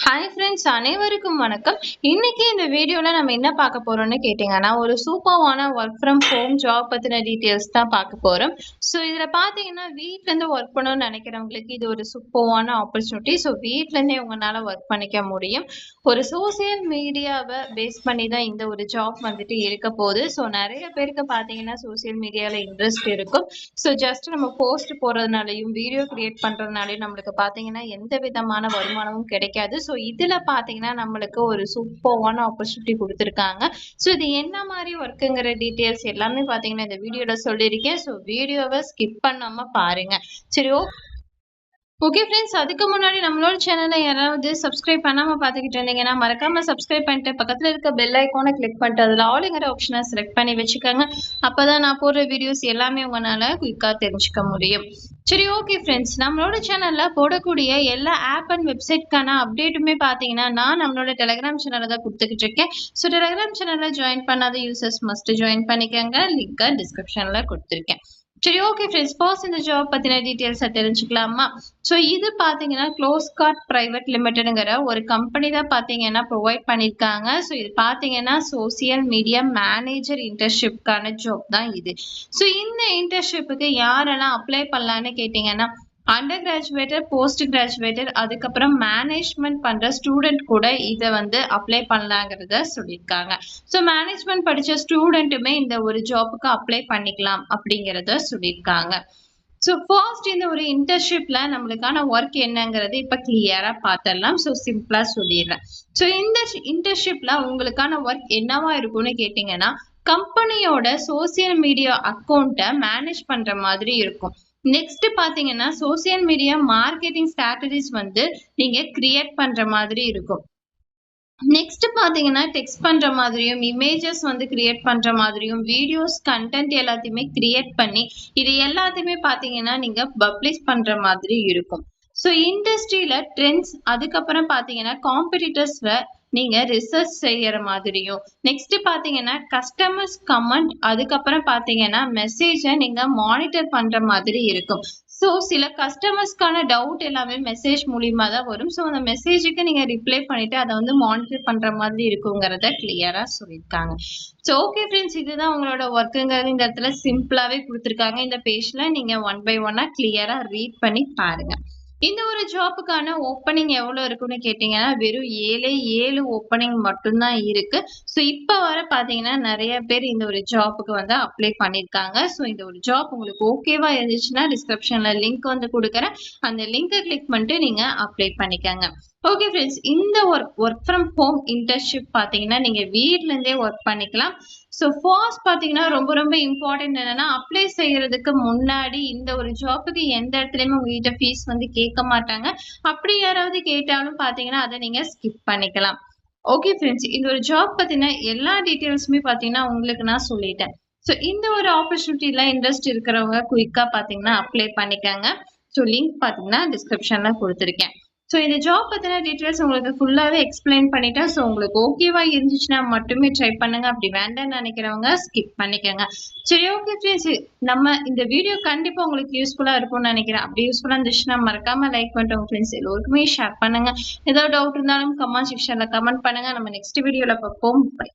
Hi friends, அனைவருக்கும் வணக்கம். இன்னைக்கு இந்த வீடியோல நம்ம என்ன பார்க்க போறோம்னு கேட்டிங்கன்னா, ஒரு சூப்பர்வான ஒர்க் ஃப்ரம் ஹோம் ஜாப் பத்தின டீட்டெயில்ஸ் தான் பார்க்க போறோம். ஸோ இதுல பார்த்தீங்கன்னா, வீட்ல இருந்து ஒர்க் பண்ணணும்னு நினைக்கிறவங்களுக்கு இது ஒரு சூப்பர்வான ஆப்பர்ச்சுனிட்டி. ஸோ வீட்ல இருந்தே உங்களால ஒர்க் பண்ணிக்க முடியும். ஒரு சோசியல் மீடியாவை பேஸ் பண்ணி தான் இந்த ஒரு ஜாப் வந்துட்டு இருக்க போகுது. ஸோ நிறைய பேருக்கு பார்த்தீங்கன்னா சோசியல் மீடியால இன்ட்ரெஸ்ட் இருக்கும். ஸோ ஜஸ்ட் நம்ம போஸ்ட் போடுறதுனாலையும் வீடியோ கிரியேட் பண்றதுனாலையும் நம்மளுக்கு பார்த்தீங்கன்னா எந்த விதமான வருமானமும் கிடைக்காது. ஸோ இதுல பாத்தீங்கன்னா நம்மளுக்கு ஒரு சூப்பர்வான ஆப்பர்ச்சுனிட்டி கொடுத்துருக்காங்க. ஸோ இது என்ன மாதிரி ஒர்க்குங்கிற டீட்டெயில்ஸ் எல்லாமே பாத்தீங்கன்னா இந்த வீடியோல சொல்லியிருக்கேன். ஸோ வீடியோவை ஸ்கிப் பண்ணாம பாருங்க. சரி, ஓகே ஃப்ரெண்ட்ஸ், அதுக்கு முன்னாடி நம்மளோட சேனலை யாராவது சப்ஸ்கிரைப் பண்ணாம பார்த்துக்கிட்டு இருந்தீங்கன்னா மறக்காம சப்ஸ்கிரைப் பண்ணிட்டு பக்கத்துல இருக்க பெல் ஐக்கானை கிளிக் பண்ணிட்டு அதில் ஆளுங்கிற ஆப்ஷனை செலக்ட் பண்ணி வச்சுக்கோங்க. அப்பதான் நான் போடுற வீடியோஸ் எல்லாமே உங்களால குயிக்கா தெரிஞ்சுக்க முடியும். சரி, ஓகே ஃப்ரெண்ட்ஸ், நம்மளோட சேனல்ல போடக்கூடிய எல்லா ஆப் அண்ட் வெப்சைட்கான அப்டேட்டுமே பார்த்தீங்கன்னா நான் நம்மளோட டெலிகிராம் சேனல்ல தான் கொடுத்துக்கிட்டு இருக்கேன். ஸோ டெலிகிராம் சேனல்ல ஜாயின் பண்ணாத யூசர்ஸ் மஸ்ட் ஜாயின் பண்ணிக்கோங்க. லிங்கை டிஸ்கிரிப்ஷன்ல கொடுத்துருக்கேன். சரி, ஓகே ஃப்ரெண்ட்ஸ், ஃபர்ஸ்ட் இந்த ஜாப் பத்தின டீட்டெயில்ஸை தெரிஞ்சுக்கலாமா? ஸோ இது பார்த்தீங்கன்னா க்ளோஸ்கார்ட் பிரைவேட் லிமிடெடுங்கிற ஒரு கம்பெனி தான் பார்த்தீங்கன்னா ப்ரொவைட் பண்ணியிருக்காங்க. ஸோ இது பார்த்தீங்கன்னா சோசியல் மீடியா மேனேஜர் இன்டர்ன்ஷிப்கான ஜாப் தான் இது. ஸோ இந்த இன்டர்ன்ஷிப்புக்கு யாரெல்லாம் அப்ளை பண்ணலான்னு கேட்டிங்கன்னா அண்டர் கிராஜுவேட்டர், போஸ்ட் கிராஜுவேட்டர், அதுக்கப்புறம் மேனேஜ்மெண்ட் பண்ற ஸ்டூடெண்ட் கூட இதை வந்து அப்ளை பண்ணலாங்கிறத சொல்லியிருக்காங்க. ஸோ மேனேஜ்மெண்ட் படிச்ச ஸ்டூடெண்ட்டுமே இந்த ஒரு ஜாப்புக்கு அப்ளை பண்ணிக்கலாம் அப்படிங்கிறத சொல்லியிருக்காங்க. ஸோ ஃபர்ஸ்ட் இந்த ஒரு இன்டர்ன்ஷிப்ல நம்மளுக்கான ஒர்க் என்னங்கிறது இப்ப கிளியரா பார்த்துடலாம். ஸோ சிம்பிளா சொல்லிடுறேன். ஸோ இந்த இன்டர்ன்ஷிப்ல உங்களுக்கான ஒர்க் என்னவா இருக்கும்னு கேட்டீங்கன்னா, கம்பெனியோட சோசியல் மீடியா அக்கௌண்ட்டை மேனேஜ் பண்ற மாதிரி இருக்கும். நெக்ஸ்ட் பாத்தீங்கன்னா சோசியல் மீடியா மார்க்கெட்டிங் ஸ்ட்ராட்டஜிஸ் வந்து நீங்க கிரியேட் பண்ற மாதிரி இருக்கும். நெக்ஸ்ட் பாத்தீங்கன்னா டெக்ஸ்ட் பண்ற மாதிரியும் இமேஜஸ் வந்து கிரியேட் பண்ற மாதிரியும் வீடியோஸ் கண்டென்ட் எல்லாத்தையுமே கிரியேட் பண்ணி இது எல்லாத்தையுமே பாத்தீங்கன்னா நீங்க பப்ளிஷ் பண்ற மாதிரி இருக்கும். ஸோ இண்டஸ்ட்ரியில ட்ரெண்ட்ஸ், அதுக்கப்புறம் பாத்தீங்கன்னா காம்படிட்டர்ஸ்ல நீங்க ரிசர்ச் செய்யற மாதிரியும், நெக்ஸ்ட் பாத்தீங்கன்னா கஸ்டமர்ஸ் கமெண்ட், அதுக்கப்புறம் பாத்தீங்கன்னா மெசேஜை நீங்க மானிட்டர் பண்ற மாதிரி இருக்கும். ஸோ சில கஸ்டமர்ஸ்க்கான டவுட் எல்லாமே மெசேஜ் மூலியமா தான் வரும். ஸோ அந்த மெசேஜுக்கு நீங்க ரிப்ளை பண்ணிட்டு அதை வந்து மானிட்டர் பண்ற மாதிரி இருக்குங்கிறத கிளியரா சொல்லியிருக்காங்க. ஸோ ஓகே ஃப்ரெண்ட்ஸ், இதுதான் உங்களோட ஒர்க்குங்கிறது இந்த இடத்துல சிம்பிளாவே கொடுத்துருக்காங்க. இந்த பேஜ்ல நீங்க ஒன் பை ஒன்னா கிளியரா ரீட் பண்ணி பாருங்க. இந்த ஒரு ஜாப்புக்கான ஓப்பனிங் எவ்வளவு இருக்குன்னு கேட்டீங்கன்னா வெறும் 7 ஓப்பனிங் மட்டும்தான் இருக்கு. ஸோ இப்ப வர பாத்தீங்கன்னா நிறைய பேர் இந்த ஒரு ஜாப்புக்கு வந்து அப்ளை பண்ணிருக்காங்க. ஸோ இந்த ஒரு ஜாப் உங்களுக்கு ஓகேவா இருந்துச்சுன்னா டிஸ்கிரிப்ஷன்ல லிங்க் வந்து கொடுக்குறேன். அந்த லிங்கை கிளிக் பண்ணிட்டு நீங்க அப்ளை பண்ணிக்கோங்க. ஓகே ஃப்ரெண்ட்ஸ், இந்த ஒர்க் ஃப்ரம் ஹோம் இன்டர்ன்ஷிப் பாத்தீங்கன்னா நீங்க வீட்ல இருந்தே ஒர்க் பண்ணிக்கலாம். ஸோ ஃபர்ஸ்ட் பாத்தீங்கன்னா ரொம்ப ரொம்ப இம்பார்ட்டன்ட் என்னன்னா, அப்ளை செய்யறதுக்கு முன்னாடி இந்த ஒரு ஜாப்புக்கு எந்த இடத்துலயுமே உங்ககிட்ட ஃபீஸ் வந்து கேட்க மாட்டாங்க. அப்படி யாராவது கேட்டாலும் பாத்தீங்கன்னா அதை நீங்க ஸ்கிப் பண்ணிக்கலாம். ஓகே ஃப்ரெண்ட்ஸ், இந்த ஒரு ஜாப் பத்தின எல்லா டீட்டெயில்ஸுமே பாத்தீங்கன்னா உங்களுக்கு நான் சொல்லிட்டேன். ஸோ இந்த ஒரு ஆப்பர்ச்சுனிட்டில இன்ட்ரெஸ்ட் இருக்கிறவங்க குயிக்கா பாத்தீங்கன்னா அப்ளை பண்ணிக்கோங்க. ஸோ லிங்க் பாத்தீங்கன்னா டிஸ்கிரிப்ஷன்ல கொடுத்துருக்கேன். ஸோ இந்த ஜாப் பத்தின டீட்டெயில்ஸ் உங்களுக்கு ஃபுல்லாவே எக்ஸ்பிளைன் பண்ணிட்டேன். ஸோ உங்களுக்கு ஓகேவா இருந்துச்சுன்னா மட்டுமே ட்ரை பண்ணுங்க. அப்படி வேண்டாம்னு நினைக்கிறவங்க ஸ்கிப் பண்ணிக்கோங்க. சரி, ஓகே ஃப்ரெண்ட்ஸ், நம்ம இந்த வீடியோ கண்டிப்பா உங்களுக்கு யூஸ்ஃபுல்லா இருக்கும்னு நினைக்கிறேன். அப்படி யூஸ்ஃபுல்லா இருந்துச்சுன்னா மறக்காம லைக் பண்ணிட்டு உங்க ஃப்ரெண்ட்ஸ் எல்லோருக்குமே ஷேர் பண்ணுங்க. ஏதாவது டவுட் இருந்தாலும் கமெண்ட் செக்ஷன்ல கமெண்ட் பண்ணுங்க. நம்ம நெக்ஸ்ட் வீடியோல பார்ப்போம். பை.